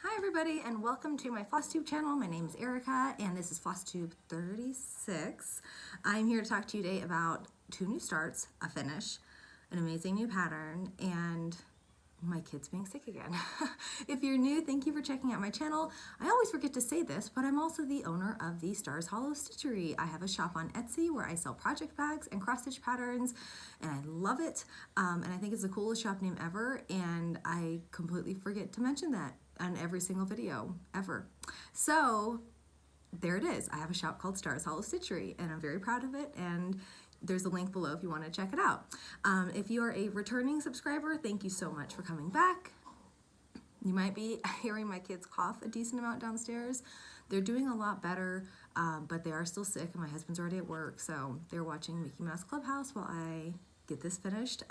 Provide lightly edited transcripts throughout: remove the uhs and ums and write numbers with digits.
Hi everybody and welcome to my Flosstube channel. My name is Erica and this is Flosstube 36. I'm here to talk to you today about 2 new starts, a finish, an amazing new pattern, and my kids being sick again. If you're new, thank you for checking out my channel. I always forget to say this, but I'm also the owner of the Stars Hollow Stitchery. I have a shop on Etsy where I sell project bags and cross stitch patterns, and I love it. And I think it's the coolest shop name ever, and I completely forget to mention that on every single video ever. So there it is. I have a shop called Stars Hollow Stitchery and I'm very proud of it, and there's a link below if you want to check it out. If you are a returning subscriber, thank you so much for coming back. You might be hearing my kids cough a decent amount downstairs. They're doing a lot better, but they are still sick and my husband's already at work, so they're watching Mickey Mouse Clubhouse while I get this finished.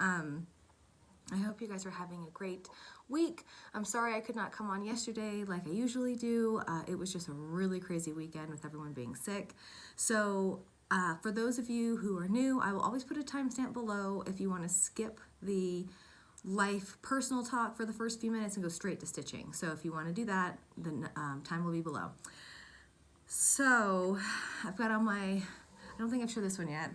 I hope you guys are having a great week. I'm sorry I could not come on yesterday like I usually do. It was just a really crazy weekend with everyone being sick. So for those of you who are new, I will always put a timestamp below if you want to skip the life personal talk for the first few minutes and go straight to stitching. So if you want to do that, the time will be below. So I've got on my, I don't think I've showed this one yet,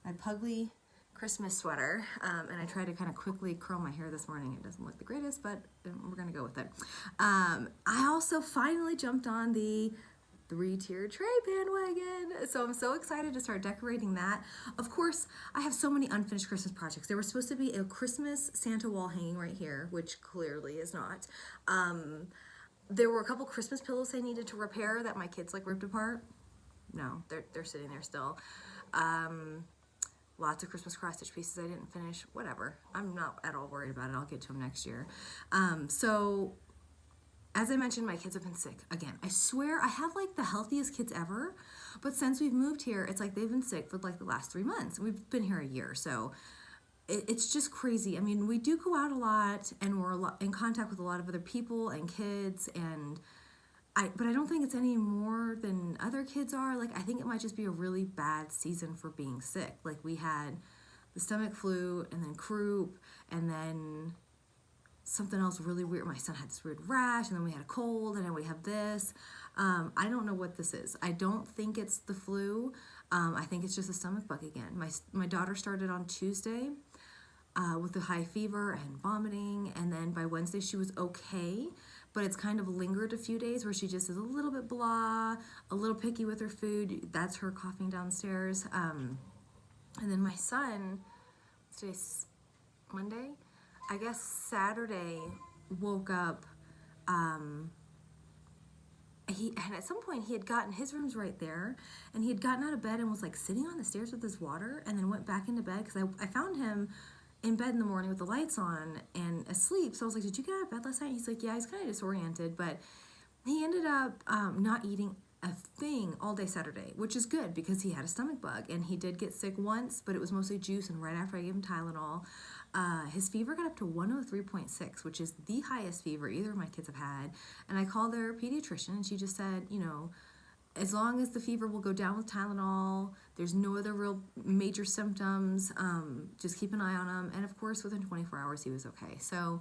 my Pugly Christmas sweater, and I tried to kind of quickly curl my hair this morning. It doesn't look the greatest, but we're gonna go with it. I also finally jumped on the 3-tiered tray bandwagon, so I'm so excited to start decorating that. Of course, I have so many unfinished Christmas projects. There was supposed to be a Christmas Santa wall hanging right here, which clearly is not. There were a couple Christmas pillows I needed to repair that my kids like ripped apart. No, they're sitting there still. Lots of Christmas cross-stitch pieces I didn't finish, whatever. I'm not at all worried about it. I'll get to them next year. So, as I mentioned, my kids have been sick again. I swear I have like the healthiest kids ever, but since we've moved here, it's like they've been sick for like the last 3 months. We've been here a year, so it's just crazy. I mean, we do go out a lot, and we're in contact with a lot of other people and kids, and but I don't think it's any more than other kids are. Like, I think it might just be a really bad season for being sick. Like, we had the stomach flu, and then croup, and then something else really weird. My son had this weird rash, and then we had a cold, and then we have this. I don't know what this is. I don't think it's the flu. I think it's just a stomach bug again. My daughter started on Tuesday with a high fever and vomiting, and then by Wednesday she was okay, but it's kind of lingered a few days where she just is a little bit blah, a little picky with her food. That's her coughing downstairs. And then my son, today's Monday, I guess Saturday, woke up, and at some point he had gotten, his room's right there, and he had gotten out of bed and was like sitting on the stairs with his water, and then went back into bed, because I found him in bed in the morning with the lights on and asleep. So I was like, did you get out of bed last night? He's like, yeah, he's kind of disoriented, but he ended up not eating a thing all day Saturday, which is good because he had a stomach bug, and he did get sick once, but it was mostly juice, and right after I gave him Tylenol, his fever got up to 103.6, which is the highest fever either of my kids have had. And I called their pediatrician, and she just said, you know, as long as the fever will go down with Tylenol, there's no other real major symptoms, just keep an eye on him. And of course, within 24 hours, he was okay. So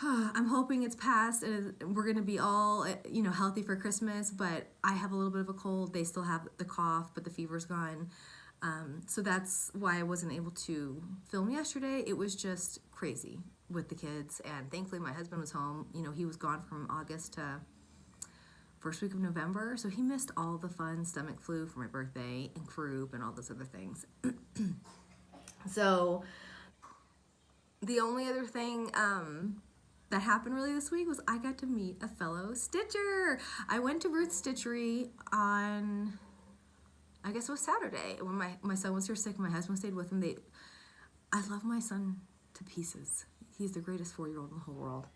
I'm hoping it's passed and we're going to be all, you know, healthy for Christmas, but I have a little bit of a cold. They still have the cough, but the fever's gone. So that's why I wasn't able to film yesterday. It was just crazy with the kids, and thankfully my husband was home. You know, he was gone from August to first week of November, so he missed all the fun stomach flu for my birthday and croup and all those other things. So the only other thing that happened really this week was I got to meet a fellow stitcher. I went to Ruth's Stitchery on, I guess it was Saturday, when my son was here sick. My husband stayed with him. I love my son to pieces. He's the greatest 4-year-old in the whole world.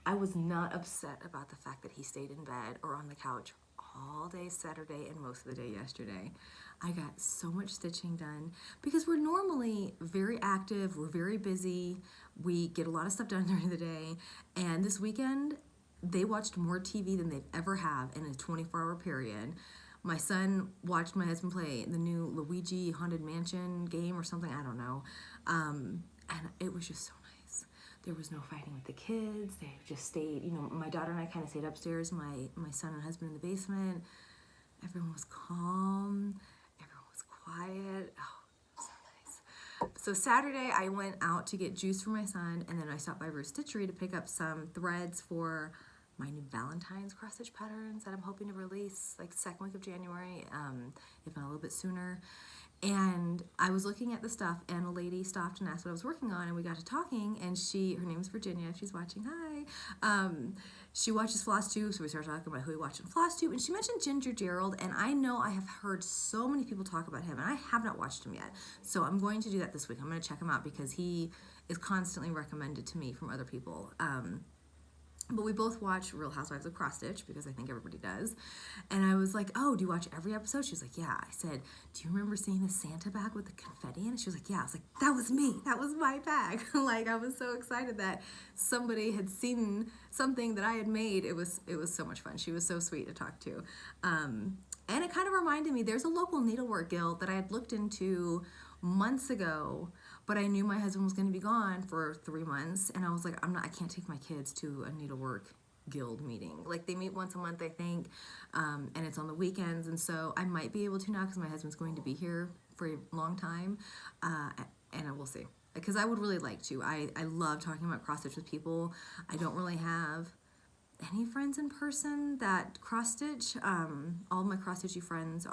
I was not upset about the fact that he stayed in bed or on the couch all day Saturday and most of the day yesterday. I got so much stitching done because we're normally very active, we're very busy, we get a lot of stuff done during the day, and this weekend they watched more TV than they've ever have in a 24-hour period. My son watched my husband play the new Luigi Haunted Mansion game or something, I don't know, and it was just so nice. There was no fighting with the kids. They just stayed, you know, my daughter and I kind of stayed upstairs, my son and husband in the basement. Everyone was calm. Everyone was quiet. Oh, so nice. So Saturday, I went out to get juice for my son, and then I stopped by Ruth's Stitchery to pick up some threads for my new Valentine's cross-stitch patterns that I'm hoping to release like the second week of January, if not a little bit sooner. And I was looking at the stuff, and a lady stopped and asked what I was working on, and we got to talking, and her name is Virginia, if she's watching, hi. She watches Flosstube, so we started talking about who we watch on Flosstube, and she mentioned Ginger Gerald, and I know I have heard so many people talk about him, and I have not watched him yet, so I'm going to do that this week. I'm going to check him out because he is constantly recommended to me from other people. But we both watch Real Housewives of Cross Stitch because I think everybody does. And I was like, oh, do you watch every episode? She was like, yeah. I said, do you remember seeing the Santa bag with the confetti in it? She was like, yeah. I was like, that was me. That was my bag. Like, I was so excited that somebody had seen something that I had made. It was so much fun. She was so sweet to talk to. And it kind of reminded me, there's a local needlework guild that I had looked into months ago, but I knew my husband was going to be gone for 3 months, and I was like, I can't take my kids to a needlework guild meeting. Like, they meet once a month, I think, and it's on the weekends, and so I might be able to now because my husband's going to be here for a long time, and I will see. Because I would really like to. I love talking about cross stitch with people. I don't really have any friends in person that cross stitch. All of my cross stitchy friends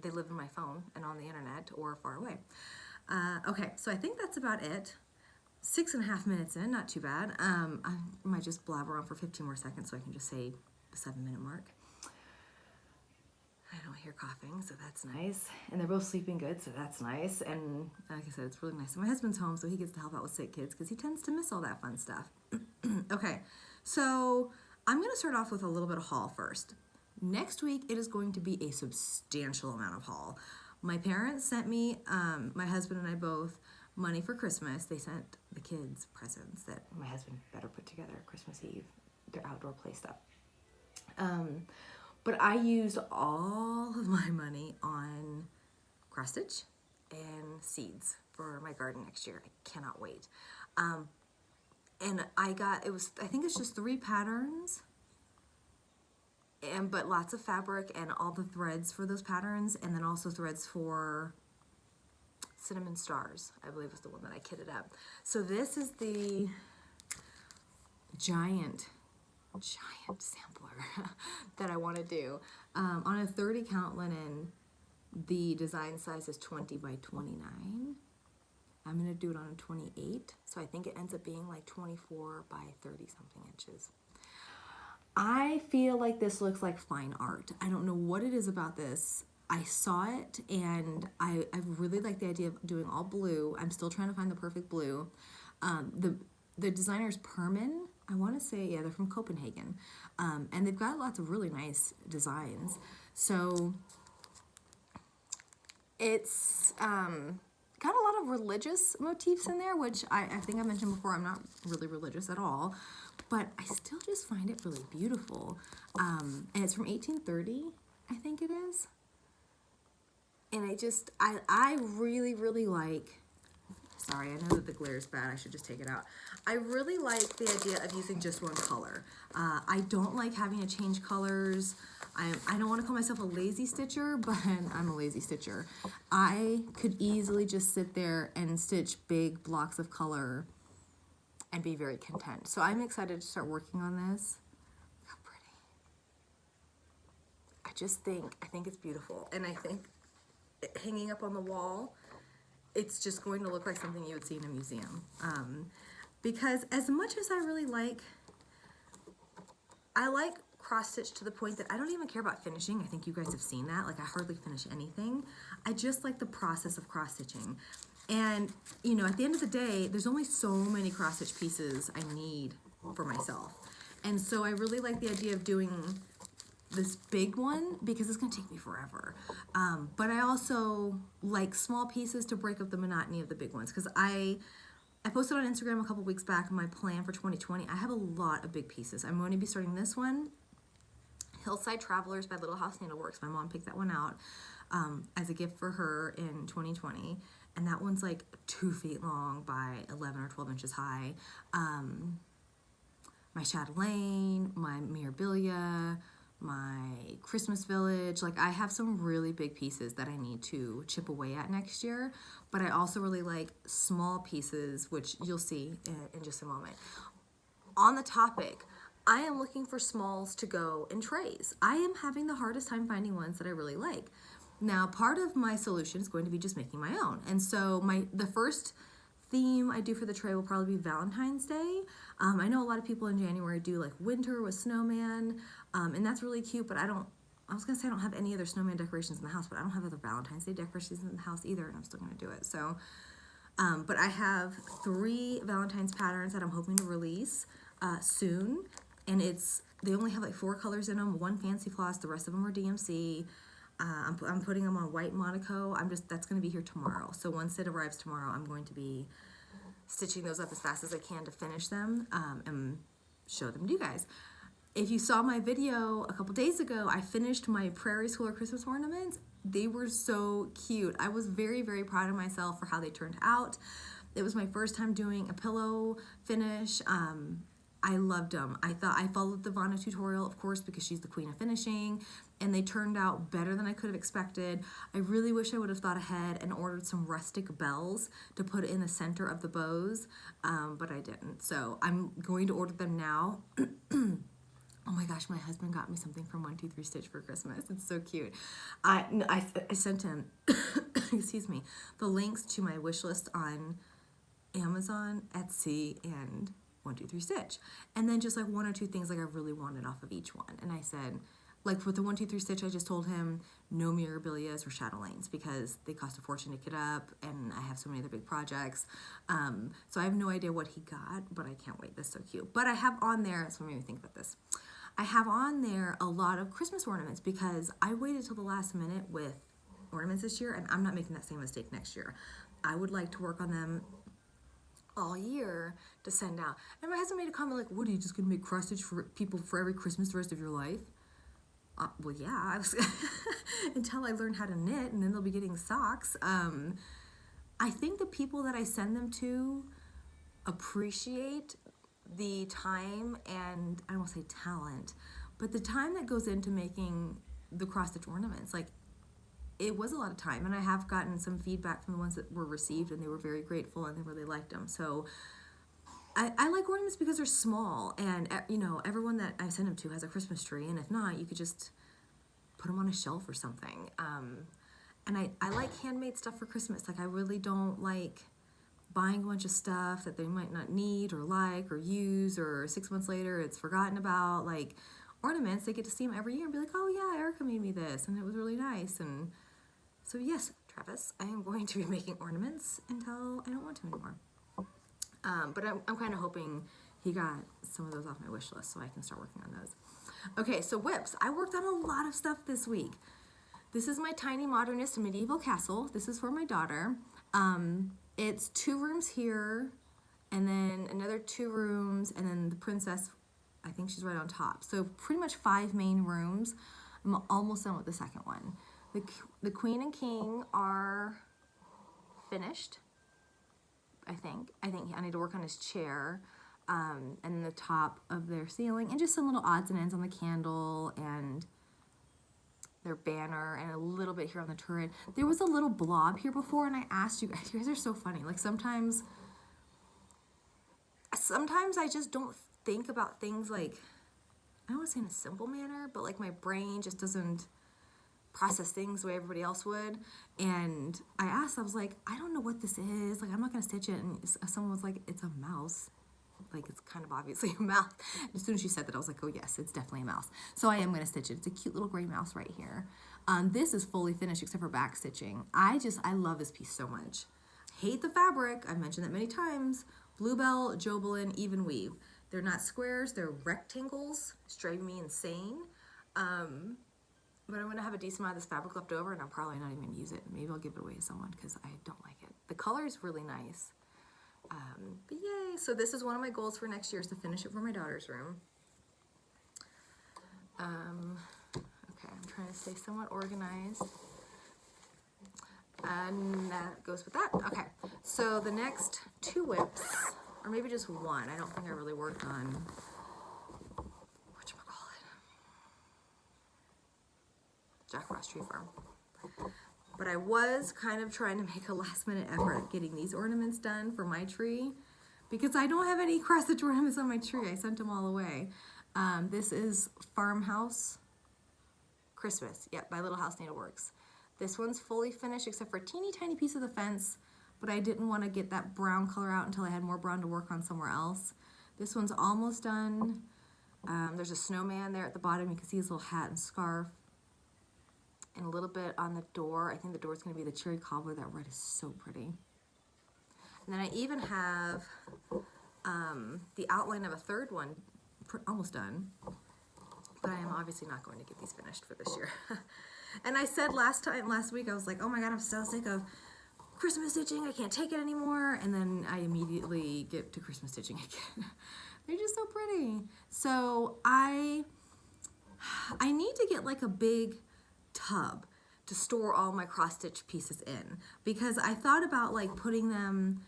they live in my phone and on the internet or far away. Okay, so I think that's about it. 6.5 minutes in, not too bad. I might just blabber on for 15 more seconds so I can just say the 7-minute mark. I don't hear coughing, so that's nice. And they're both sleeping good, so that's nice. And like I said, it's really nice. So my husband's home, so he gets to help out with sick kids because he tends to miss all that fun stuff. Okay, so I'm going to start off with a little bit of haul first. Next week, it is going to be a substantial amount of haul. My parents sent me, my husband and I both, money for Christmas. They sent the kids presents that my husband better put together Christmas Eve, their outdoor play stuff. But I used all of my money on cross stitch and seeds for my garden next year. I cannot wait. And I think it's just 3 patterns, but lots of fabric and all the threads for those patterns, and then also threads for Cinnamon Stars, I believe is the one that I kitted up. So this is the giant sampler that I want to do. On a 30 count linen, the design size is 20 by 29. I'm going to do it on a 28, so I think it ends up being like 24 by 30 something inches. I feel like this looks like fine art. I don't know what it is about this. I saw it, and I really like the idea of doing all blue. I'm still trying to find the perfect blue. The designer's Perman, I want to say, yeah, they're from Copenhagen. And they've got lots of really nice designs. So it's got a lot of religious motifs in there, which I think I mentioned before, I'm not really religious at all. But I still just find it really beautiful. And it's from 1830, I think it is. And I really, really like, sorry, I know that the glare is bad, I should just take it out. I really like the idea of using just one color. I don't like having to change colors. I don't want to call myself a lazy stitcher, but I'm a lazy stitcher. I could easily just sit there and stitch big blocks of color and be very content. So I'm excited to start working on this. Look how pretty. I think it's beautiful. And I think hanging up on the wall, it's just going to look like something you would see in a museum. Because as much as I like cross stitch to the point that I don't even care about finishing. I think you guys have seen that. Like, I hardly finish anything. I just like the process of cross stitching. And, you know, at the end of the day, there's only so many cross stitch pieces I need for myself. And so I really like the idea of doing this big one because it's going to take me forever. But I also like small pieces to break up the monotony of the big ones, because I posted on Instagram a couple weeks back my plan for 2020. I have a lot of big pieces. I'm going to be starting this one, Hillside Travelers by Little House Needleworks. My mom picked that one out as a gift for her in 2020. and that one's like 2 feet long by 11 or 12 inches high. My chatelaine, my mirabilia, my Christmas village. Like, I have some really big pieces that I need to chip away at next year, but I also really like small pieces, which you'll see in just a moment. On the topic, I am looking for smalls to go in trays. I am having the hardest time finding ones that I really like. Now, part of my solution is going to be just making my own. And so the first theme I do for the tray will probably be Valentine's Day. I know a lot of people in January do like winter with snowman, and that's really cute, but I was gonna say I don't have any other snowman decorations in the house, but I don't have other Valentine's Day decorations in the house either, and I'm still gonna do it. So, but I have 3 Valentine's patterns that I'm hoping to release soon, and they only have like 4 colors in them, 1 fancy floss, the rest of them are DMC. I'm putting them on white Monaco. That's going to be here tomorrow. So once it arrives tomorrow, I'm going to be stitching those up as fast as I can to finish them and show them to you guys. If you saw my video a couple days ago, I finished my Prairie Schooler Christmas ornaments. They were so cute. I was very, very proud of myself for how they turned out. It was my first time doing a pillow finish. I loved them. I followed the Vana tutorial, of course, because she's the queen of finishing, and they turned out better than I could have expected. I really wish I would have thought ahead and ordered some rustic bells to put in the center of the bows, but I didn't. So I'm going to order them now. Oh my gosh, my husband got me something from 123 Stitch for Christmas. It's so cute. I sent him, excuse me, the links to my wish list on Amazon, Etsy, and 123 Stitch, and then just like 1 or 2 things like I really wanted off of each one. And I said, like with the 123 Stitch, I just told him no mirabilias or chatelaines because they cost a fortune to get up, and I have so many other big projects. So I have no idea what he got, but I can't wait. This is so cute. But I have on there, so made me think about this. I have on there a lot of Christmas ornaments because I waited till the last minute with ornaments this year, and I'm not making that same mistake next year. I would like to work on them all year to send out. And my husband made a comment like, what, are you just gonna make cross stitch for people for every Christmas the rest of your life? Well, yeah, I was until I learn how to knit, and then they'll be getting socks. I think the people that I send them to appreciate the time, and I don't want to say talent, but the time that goes into making the cross stitch ornaments. Like, it was a lot of time, and I have gotten some feedback from the ones that were received, and they were very grateful, and they really liked them. So I like ornaments because they're small, and you know, everyone that I send them to has a Christmas tree, and if not, you could just put them on a shelf or something. And I like handmade stuff for Christmas. Like, I really don't like buying a bunch of stuff that they might not need or like or use, or 6 months later it's forgotten about. Like, ornaments, they get to see them every year and be like, oh yeah, Erica made me this, and it was really nice. And so yes, Travis, I am going to be making ornaments until I don't want to anymore. But I'm kind of hoping he got some of those off my wish list so I can start working on those. Okay, so whips. I worked on a lot of stuff this week. This is my tiny modernist medieval castle. This is for my daughter. It's 2 rooms here, and then another 2 rooms, and then the princess, I think she's right on top. So pretty much 5 main rooms. I'm almost done with the second one. The queen and king are finished, I think. I need to work on his chair, and then the top of their ceiling, and just some little odds and ends on the candle, and their banner, and a little bit here on the turret. There was a little blob here before, and I asked you guys are so funny. Like, sometimes I just don't think about things, like, I don't want to say in a simple manner, but like my brain just doesn't process things the way everybody else would. And I asked, I was like, I don't know what this is. Like, I'm not going to stitch it. And someone was like, it's a mouse. Like, it's kind of obviously a mouse. As soon as she said that, I was like, oh yes, it's definitely a mouse. So I am going to stitch it. It's a cute little gray mouse right here. This is fully finished except for back stitching. I love this piece so much. Hate the fabric. I've mentioned that many times. Bluebell, Jobelin, Even Weave. They're not squares, they're rectangles. It's driving me insane. But I'm gonna have a decent amount of this fabric left over, and I'm probably not even gonna use it. Maybe I'll give it away to someone because I don't like it. The color is really nice. But yay! So this is one of my goals for next year, is to finish it for my daughter's room. Okay, I'm trying to stay somewhat organized. And that goes with that. Okay, so the next 2 whips, or maybe just one. I don't think I really worked on whatchamacallit, Jack Frost Tree Farm. But I was kind of trying to make a last minute effort at getting these ornaments done for my tree because I don't have any cross stitch ornaments on my tree. I sent them all away. This is Farmhouse Christmas, yep, by Little House Needleworks. This one's fully finished except for a teeny tiny piece of the fence, but I didn't want to get that brown color out until I had more brown to work on somewhere else. This one's almost done. There's a snowman there at the bottom. You can see his little hat and scarf. And a little bit on the door. I think the door is going to be the cherry cobbler. That red is so pretty. And then I even have the outline of a third one almost done. But I am obviously not going to get these finished for this year. And I said last week, I was like, oh my God, I'm so sick of Christmas stitching. I can't take it anymore. And then I immediately get to Christmas stitching again. They're just so pretty. So I need to get like a big tub to store all my cross stitch pieces in because I thought about like putting them.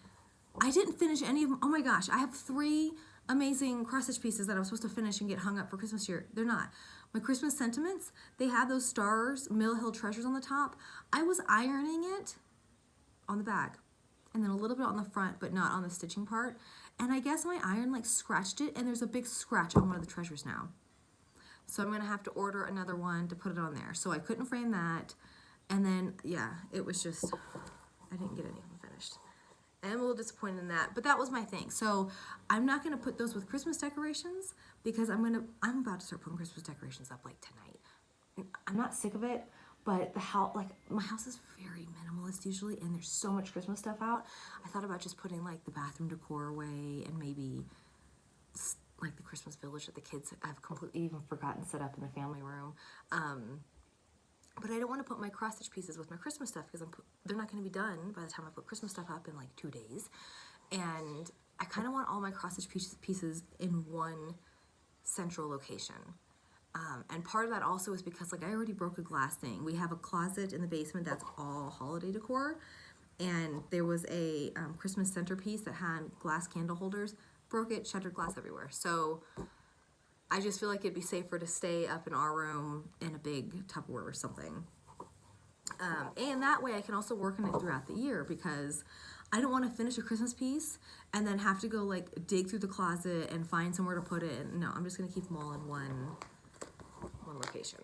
I didn't finish any of them. Oh my gosh, I have 3 amazing cross stitch pieces that I was supposed to finish and get hung up for Christmas year. They're not. My Christmas sentiments, they have those stars, Mill Hill Treasures on the top. I was ironing it on the back and then a little bit on the front, but not on the stitching part. And I guess my iron like scratched it and there's a big scratch on one of the treasures now. So I'm gonna have to order another one to put it on there. So I couldn't frame that. And then, yeah, it was just, I didn't get any of them finished. And I'm a little disappointed in that, but that was my thing. So I'm not gonna put those with Christmas decorations because I'm about to start putting Christmas decorations up like tonight. I'm not sick of it, but the house, like my house is very minimalist usually and there's so much Christmas stuff out. I thought about just putting like the bathroom decor away and maybe like the Christmas village that the kids have completely even forgotten set up in the family room. But I don't want to put my cross stitch pieces with my Christmas stuff because they're not going to be done by the time I put Christmas stuff up in like 2 days. And I kind of want all my cross stitch pieces in one central location. And part of that also is because like I already broke a glass thing. We have a closet in the basement that's all holiday decor. And there was a Christmas centerpiece that had glass candle holders. Broke it, shattered glass everywhere. So I just feel like it'd be safer to stay up in our room in a big Tupperware or something. And that way I can also work on it throughout the year because I don't want to finish a Christmas piece and then have to go like dig through the closet and find somewhere to put it. No, I'm just going to keep them all in one location.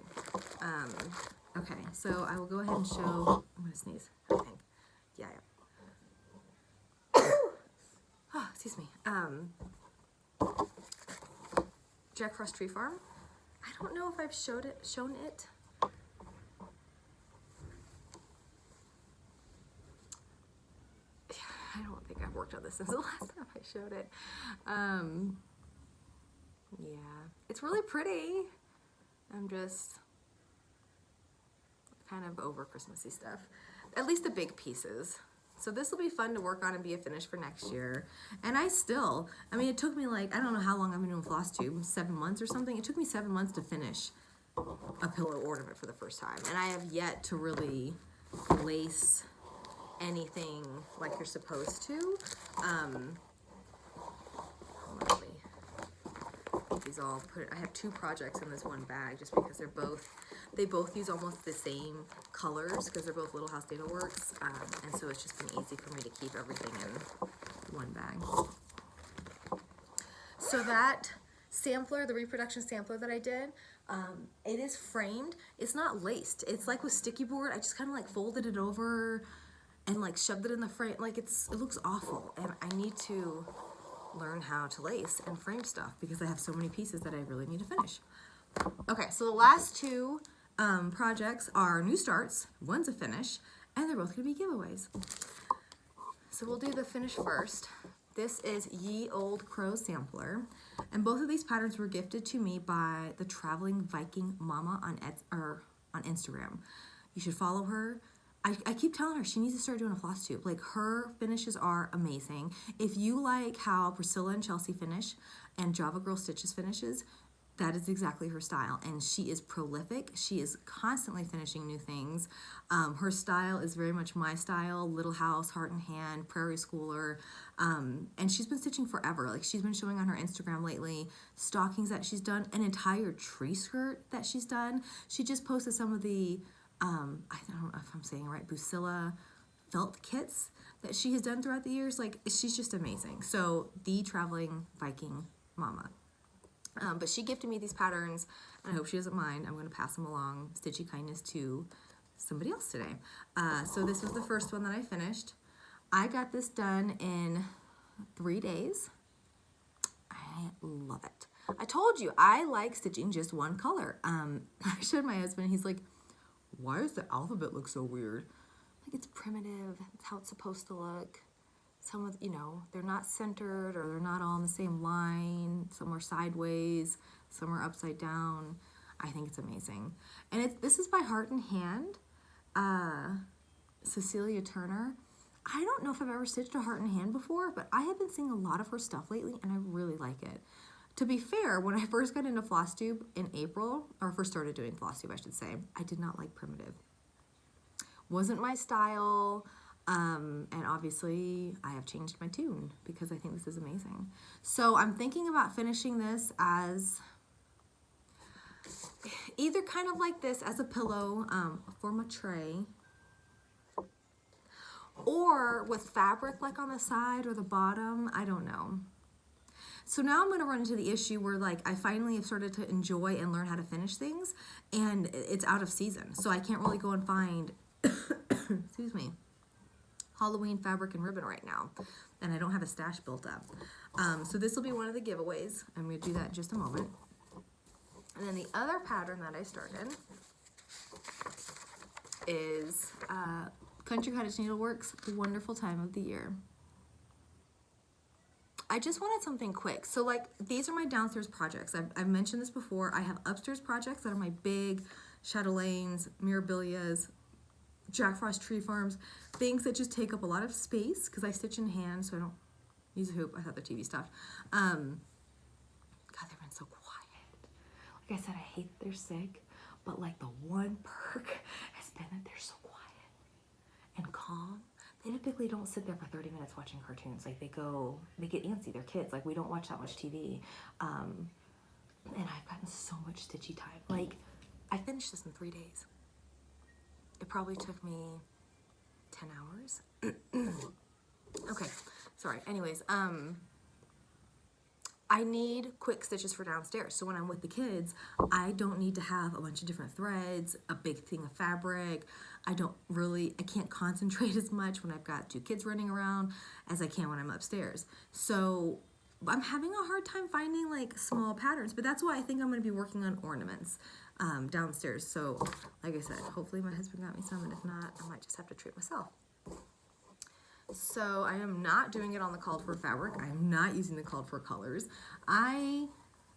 Okay, so I will go ahead and show, I'm going to sneeze, I think. Yeah. Oh, excuse me. Jack Frost Tree Farm. I don't know if I've shown it. I don't think I've worked on this since the last time I showed it. Yeah, it's really pretty. I'm just kind of over Christmassy stuff. At least the big pieces. So this will be fun to work on and be a finish for next year. And I mean, it took me like, I don't know how long I've been doing Flosstube, 7 months or something. It took me 7 months to finish a pillow ornament for the first time. And I have yet to really lace anything like you're supposed to. These all I have 2 projects in this one bag just because they both use almost the same colors because they're both Little House Needleworks, and so it's just been easy for me to keep everything in one bag. So that sampler, the reproduction sampler that I did, it is framed. It's not laced. It's like with sticky board. I just kind of like folded it over and like shoved it in the frame. Like it looks awful, and I need to learn how to lace and frame stuff because I have so many pieces that I really need to finish. Okay, so the last 2 projects are new starts. One's a finish, and they're both going to be giveaways. So we'll do the finish first. This is Ye Old Crow Sampler, and both of these patterns were gifted to me by the Traveling Viking Mama on Instagram. You should follow her. I keep telling her she needs to start doing a Flosstube. Like, her finishes are amazing. If you like how Priscilla and Chelsea finish and Java Girl Stitches finishes, That is exactly her style, and she is prolific. She is constantly finishing new things. Her style is very much my style: Little House, Heart and Hand, Prairie Schooler, and she's been stitching forever. Like, she's been showing on her Instagram lately stockings that she's done, an entire tree skirt that she's done. She just posted some of the I don't know if I'm saying it right, Busilla felt kits that she has done throughout the years. Like, she's just amazing. So, the traveling Viking mama. But she gifted me these patterns, and I hope she doesn't mind. I'm going to pass them along, stitchy kindness, to somebody else today. So this was the first one that I finished. I got this done in 3 days. I love it. I told you, I like stitching just one color. I showed my husband, he's like, why does the alphabet look so weird? Like, it's primitive. It's how it's supposed to look. Some of, you know, they're not centered, or they're not all in the same line. Some are sideways, some are upside down. I think it's amazing. And this is by Heart and Hand, Cecilia Turner. I don't know if I've ever stitched a Heart and Hand before, but I have been seeing a lot of her stuff lately, and I really like it. To be fair, when I first got into Flosstube in April, or first started doing Flosstube, I should say, I did not like primitive. Wasn't my style. And obviously I have changed my tune because I think this is amazing. So I'm thinking about finishing this as either kind of like this as a pillow for my tray, or with fabric like on the side or the bottom. I don't know. So now I'm going to run into the issue where, like, I finally have started to enjoy and learn how to finish things, and it's out of season. So I can't really go and find, excuse me, Halloween fabric and ribbon right now, and I don't have a stash built up. So this will be one of the giveaways. I'm going to do that in just a moment. And then the other pattern that I started is Country Cottage Needleworks, Wonderful Time of the Year. I just wanted something quick. So, like, these are my downstairs projects. I've mentioned this before. I have upstairs projects that are my big chatelaines, mirabilias, Jack Frost tree farms, things that just take up a lot of space because I stitch in hand, so I don't use a hoop. I thought the TV stopped. God, they've been so quiet. Like I said, I hate that they're sick, but like the one perk has been that they're so quiet and calm. They typically don't sit there for 30 minutes watching cartoons. Like, they get antsy. They're kids. Like, we don't watch that much TV. And I've gotten so much stitchy time. Like, I finished this in 3 days. It probably took me 10 hours. Okay, sorry. Anyways, I need quick stitches for downstairs. So when I'm with the kids, I don't need to have a bunch of different threads, a big thing of fabric. I can't concentrate as much when I've got 2 kids running around as I can when I'm upstairs. So I'm having a hard time finding, like, small patterns, but that's why I think I'm going to be working on ornaments downstairs. So, like I said, hopefully my husband got me some, and if not, I might just have to treat myself. So I am not doing it on the called for fabric. I am not using the called for colors.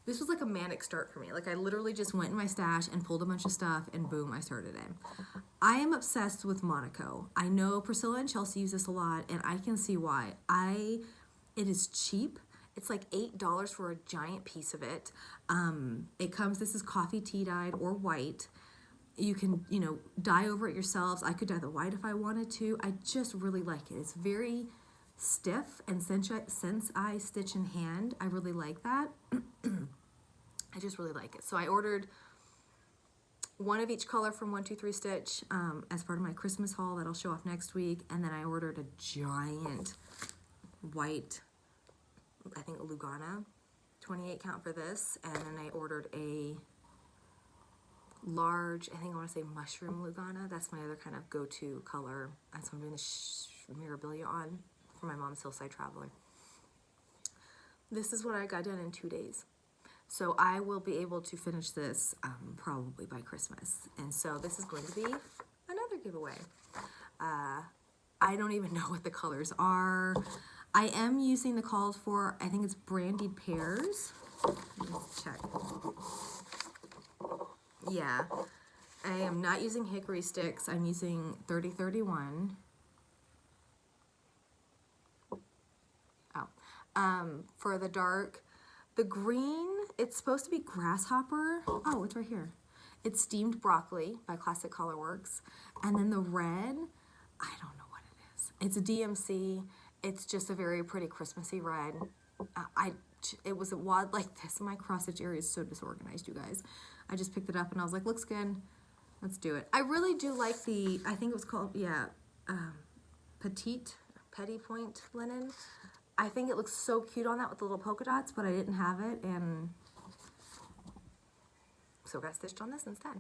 This was like a manic start for me. Like, I literally just went in my stash and pulled a bunch of stuff, and boom, I started it. I am obsessed with Monaco. I know Priscilla and Chelsea use this a lot, and I can see why. It is cheap. It's like $8 for a giant piece of it. This is coffee tea dyed or white. You can, dye over it yourselves. I could dye the white if I wanted to. I just really like it. It's very stiff, and since I stitch in hand, I really like that. I just really like it. So I ordered one of each color from 123 Stitch as part of my Christmas haul that I'll show off next week. And then I ordered a giant white, I think, Lugana 28 count for this. And then I ordered a large, I think I want to say mushroom Lugana. That's my other kind of go-to color. That's what I'm doing the Mirabilia on for my mom's Hillside Traveler. This is what I got done in 2 days. So I will be able to finish this probably by Christmas. And so this is going to be another giveaway. I don't even know what the colors are. I am using the called for, I think it's brandied pears. Let's check. Yeah, I am not using hickory sticks. I'm using 3031. For the dark. The green it's supposed to be grasshopper. Oh, it's right here. It's steamed broccoli by Classic Colorworks. And then the red, I don't know what it is. It's a DMC. It's just a very pretty Christmassy red. It was a wad like this. My cross stitch area is so disorganized, you guys. I just picked it up and I was like, looks good. Let's do it. I really do like the, I think it was called, yeah, petty point linen. I think it looks so cute on that with the little polka dots, but I didn't have it, and so got stitched on this instead.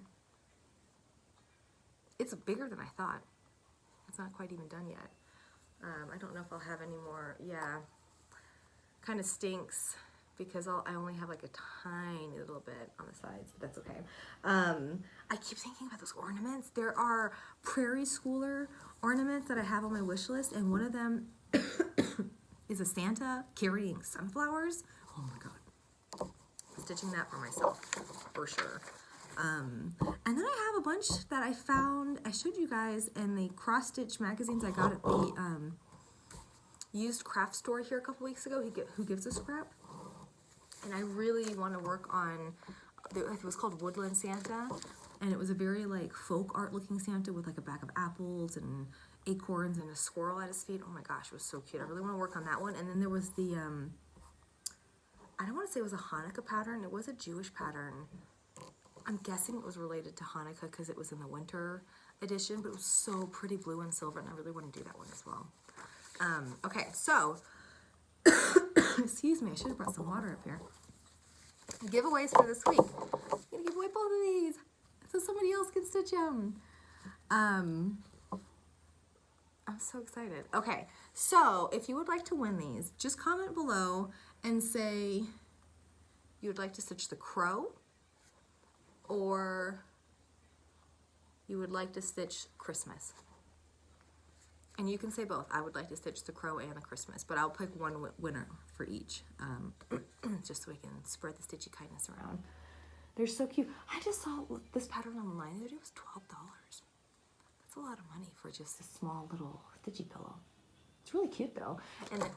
It's bigger than I thought. It's not quite even done yet. I don't know if I'll have any more. Yeah, kind of stinks because I only have like a tiny little bit on the sides, but that's okay. I keep thinking about those ornaments. There are Prairie Schooler ornaments that I have on my wish list, and one of them is a Santa carrying sunflowers. Oh my God. Stitching that for myself, for sure. And then I have a bunch that I found, I showed you guys in the cross stitch magazines I got at the used craft store here a couple weeks ago, Who Gives a Scrap. And I really want to work on, it was called Woodland Santa, and it was a very like folk art looking Santa with like a bag of apples and acorns and a squirrel at his feet. Oh my gosh, it was so cute. I really want to work on that one. And then there was the, I don't want to say it was a Hanukkah pattern. It was a Jewish pattern. I'm guessing it was related to Hanukkah because it was in the winter edition, but it was so pretty blue and silver, and I really want to do that one as well. Okay, so, excuse me, I should have brought some water up here. Giveaways for this week. I'm going to give away both of these so somebody else can stitch them. I'm so excited. Okay, so if you would like to win these, just comment below and say you would like to stitch the crow, or you would like to stitch Christmas. And you can say both. I would like to stitch the crow and the Christmas, but I'll pick one winner for each, just so we can spread the stitchy kindness around. They're so cute. I just saw this pattern online the other day. It was $12. That's a lot of money for just a small little stitchy pillow. It's really cute though. And then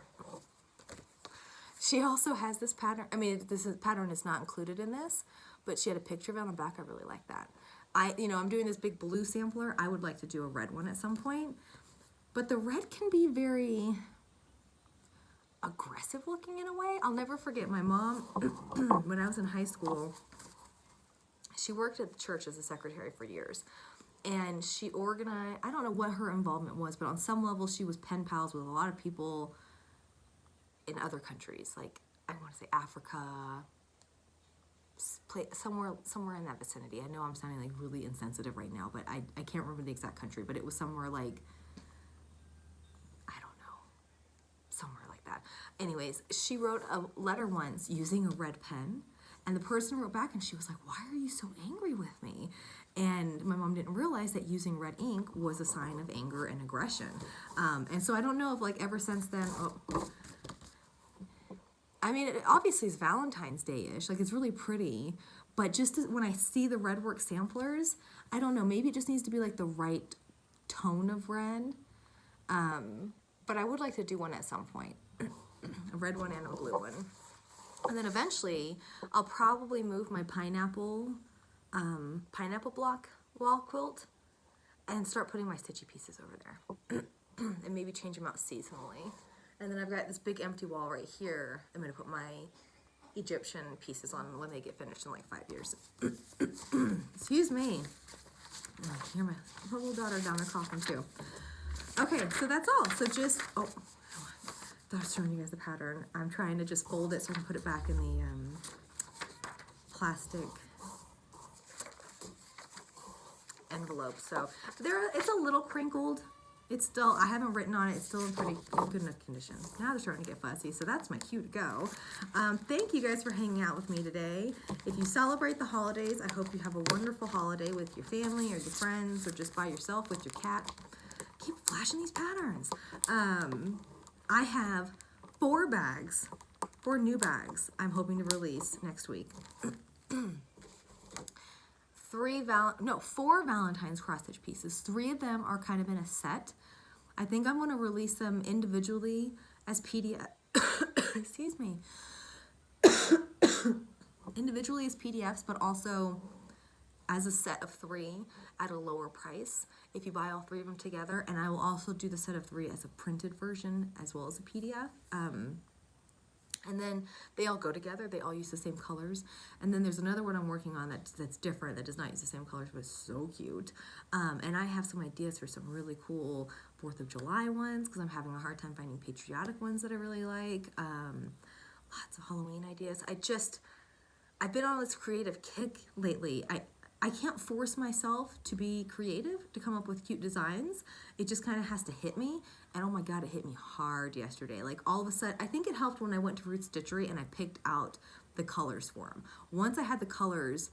she also has this pattern. I mean, pattern is not included in this, but she had a picture of it on the back. I really like that. I'm doing this big blue sampler. I would like to do a red one at some point, but the red can be very aggressive looking in a way. I'll never forget my mom, when I was in high school, she worked at the church as a secretary for years. And she organized, I don't know what her involvement was, but on some level she was pen pals with a lot of people in other countries, like I want to say Africa, somewhere in that vicinity. I know I'm sounding like really insensitive right now, but I can't remember the exact country, but it was somewhere like, I don't know, somewhere like that. Anyways, she wrote a letter once using a red pen, and the person wrote back and she was like, why are you so angry with me? And my mom didn't realize that using red ink was a sign of anger and aggression. And so I don't know if like ever since then, I mean, it obviously is Valentine's Day-ish, like it's really pretty, but just when I see the red work samplers, I don't know, maybe it just needs to be like the right tone of red. But I would like to do one at some point, a red one and a blue one. And then eventually I'll probably move my pineapple block wall quilt and start putting my stitchy pieces over there and maybe change them out seasonally. And then I've got this big empty wall right here. I'm going to put my Egyptian pieces on when they get finished in like 5 years. Excuse me. I hear my little daughter down there coughing too. Okay, so that's all. So just, I thought I was showing you guys the pattern. I'm trying to just fold it so I can put it back in the plastic envelope. So it's a little crinkled. It's still, I haven't written on it. It's still in pretty good enough condition. Now they're starting to get fuzzy, so that's my cue to go. Thank you guys for hanging out with me today. If you celebrate the holidays, I hope you have a wonderful holiday with your family or your friends or just by yourself with your cat. Keep flashing these patterns. I have 4 new bags I'm hoping to release next week. 4 Valentine's cross-stitch pieces. 3 of them are kind of in a set. I think I'm going to release them individually as PDF. Excuse me. individually as PDFs, but also as a set of 3 at a lower price if you buy all 3 of them together. And I will also do the set of 3 as a printed version as well as a PDF. And then they all go together. They all use the same colors. And then there's another one I'm working on that's different, that does not use the same colors, but it's so cute. And I have some ideas for some really cool 4th of July ones, because I'm having a hard time finding patriotic ones that I really like. Lots of Halloween ideas. I've been on this creative kick lately. I can't force myself to be creative, to come up with cute designs. It just kind of has to hit me. And oh my God, it hit me hard yesterday. Like all of a sudden, I think it helped when I went to Root Stitchery and I picked out the colors for them. Once I had the colors,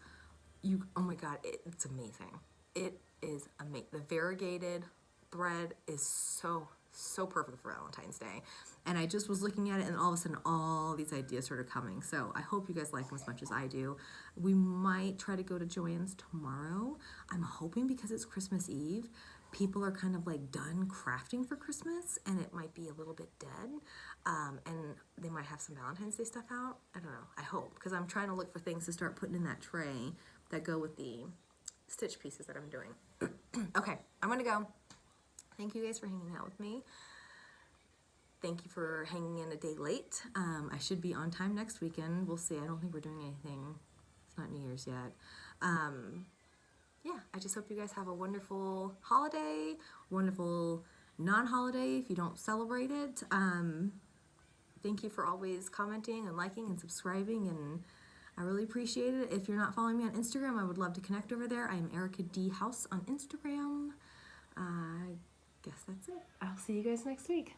oh my God, it's amazing. It is amazing. The variegated thread is so perfect for Valentine's Day. And I just was looking at it, and all of a sudden all these ideas started coming. So I hope you guys like them as much as I do. We might try to go to Joann's tomorrow. I'm hoping, because it's Christmas Eve, people are kind of like done crafting for Christmas, and it might be a little bit dead. And they might have some Valentine's Day stuff out. I don't know. I hope, because I'm trying to look for things to start putting in that tray that go with the stitch pieces that I'm doing. Okay, I'm gonna go. Thank you guys for hanging out with me. Thank you for hanging in a day late. I should be on time next weekend. We'll see. I don't think we're doing anything. It's not New Year's yet. Yeah, I just hope you guys have a wonderful holiday, wonderful non-holiday if you don't celebrate it. Thank you for always commenting and liking and subscribing, and I really appreciate it. If you're not following me on Instagram, I would love to connect over there. I am Erica D. House on Instagram. I guess that's it. I'll see you guys next week.